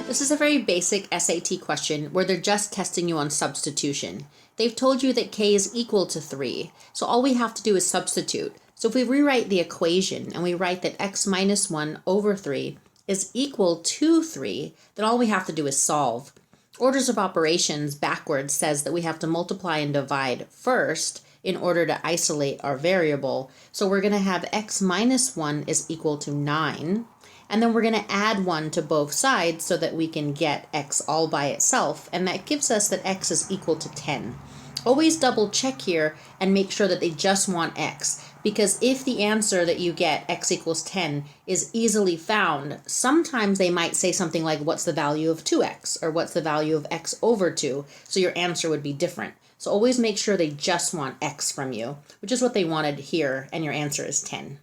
This is a very basic SAT question where they're just testing you on substitution. They've told you that k is equal to 3, so all we have to do is substitute. So if we rewrite the equation and we write that x minus 1 over 3 is equal to 3, then all we have to do is solve. Orders of operations backwards says that we have to multiply and divide first in order to isolate our variable. So we're going to have x minus 1 is equal to 9. And then we're going to add 1 to both sides so that we can get x all by itself. And that gives us that x is equal to 10. Always double check here and make sure that they just want x. Because if the answer that you get, x equals 10, is easily found, sometimes they might say something like, what's the value of 2x? Or what's the value of x over 2? So your answer would be different. So always make sure they just want x from you, which is what they wanted here, and your answer is 10.